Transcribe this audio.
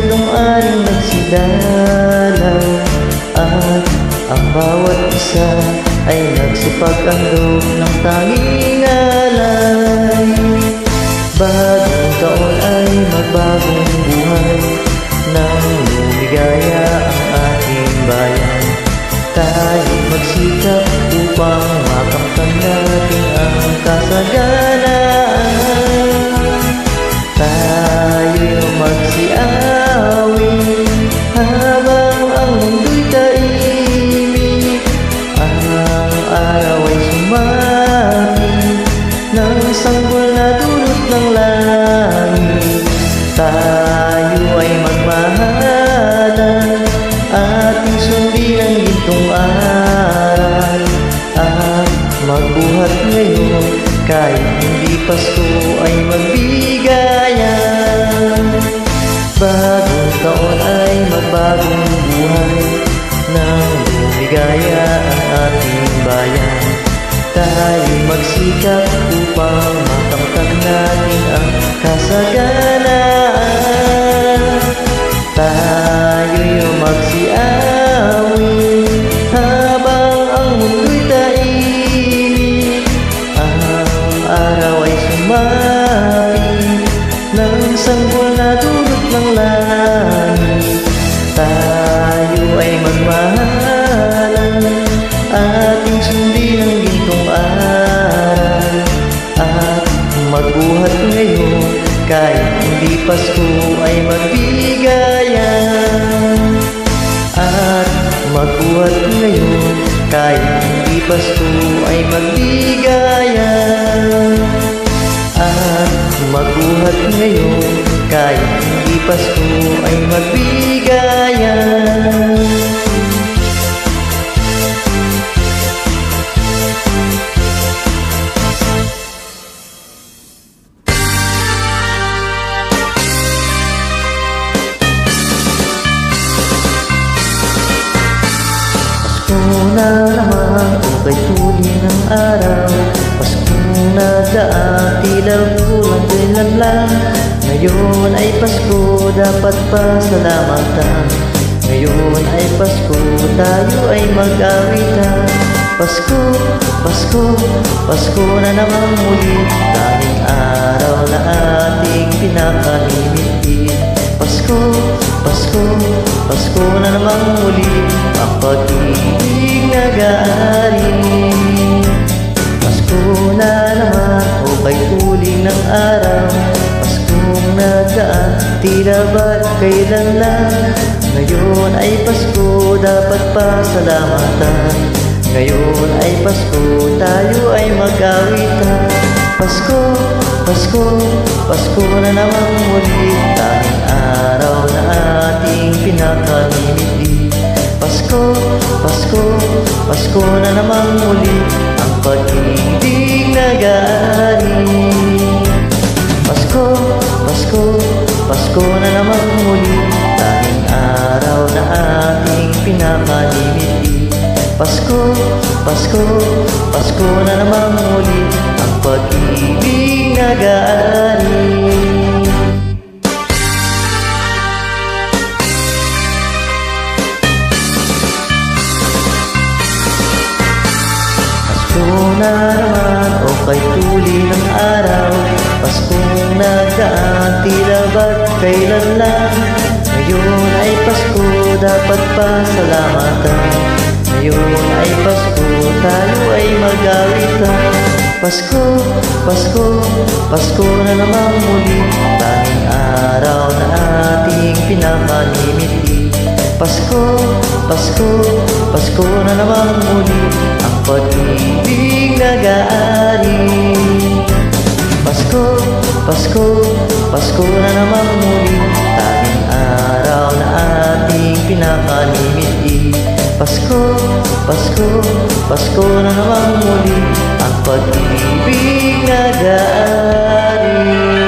tatlong aring nagsidalaw, at ang bawat isa ay nagsipag-alok ng tanging alay. Bagong taon ay magbagong buhay, nang lumigaya ang ating bayan. Tayo magsikap upang makamtan natin ang kasaganaan. Tayo magsiawin habang ang mundo'y tahimik. Ang araw ay sumapit ng sanggol na dulot ng langit. Tayo ay magmahalan, ating sundin ang gintong aral, at magbuhat ngayon kahit hindi Pasko ay magbigayan. Bagong taon ay magbagong buhay, nang lumigaya ang ating bayan. Tayo magsikap upang makamtan natin ang kasaganaan. Tayo'y magsiawin habang ang mundo'y tahimik. Ang araw ay sumapit ng sanggol na dulot ng langit. Tayo ay magmahalan, ating sundin ang gintong aral, at magbuhat ngayon kahit hindi Pasko ay magbigayan. At magbuhat ngayon kahit hindi Pasko ay magbigayan. At magbuhat ngayon kahit hindi Pasko ay magbigayan. Pasko na naman, ukay tuli ng araw. Pasko na daan, tila kulang kailan lang. Ngayon ay Pasko, dapat pasalamatan. Ngayon ay Pasko, tayo ay mag-awitan. Pasko, Pasko, Pasko na naman muli, tanging araw na ating pinakalimiti. Pasko, Pasko, Pasko na naman muli, ang pag-ibig nag-aari. Pasko na naman, ukay tuling ng araw. Paskong nagdaan, tila ba't kailan lang. Ngayon ay Pasko, dapat pasalamatan. Ngayon ay Pasko, tayo ay mag-awitan. Pasko, Pasko, Pasko na naman muli, tanging araw na ating pinakalimiti. Pasko, Pasko, Pasko na naman muli, ang pag-ibig nag-aari. Pasko, Pasko, Pasko na naman muli, tanging araw na ating pinakalimiti. Pasko, Pasko, Pasko na naman muli, ang pag-ibig nag-aari. Pasko na naman, ukay tuli ng araw. Paskong nagdaan, tila ba't kailan lang. Ngayon ay Pasko, dapat pasalamatan. Ngayon ay Pasko, tayo ay mag-awitan. Pasko, Pasko, Pasko na naman muli, tanging araw na ating pinakalimiti. Pasko, Pasko, Pasko na naman muli, ang pag-ibig nag-aari. Pasko, Pasko, Pasko na naman muli, tanging araw na ating pinakalimiti. Pasko, Pasko, Pasko na naman muli, ang pag-ibig nag-aari.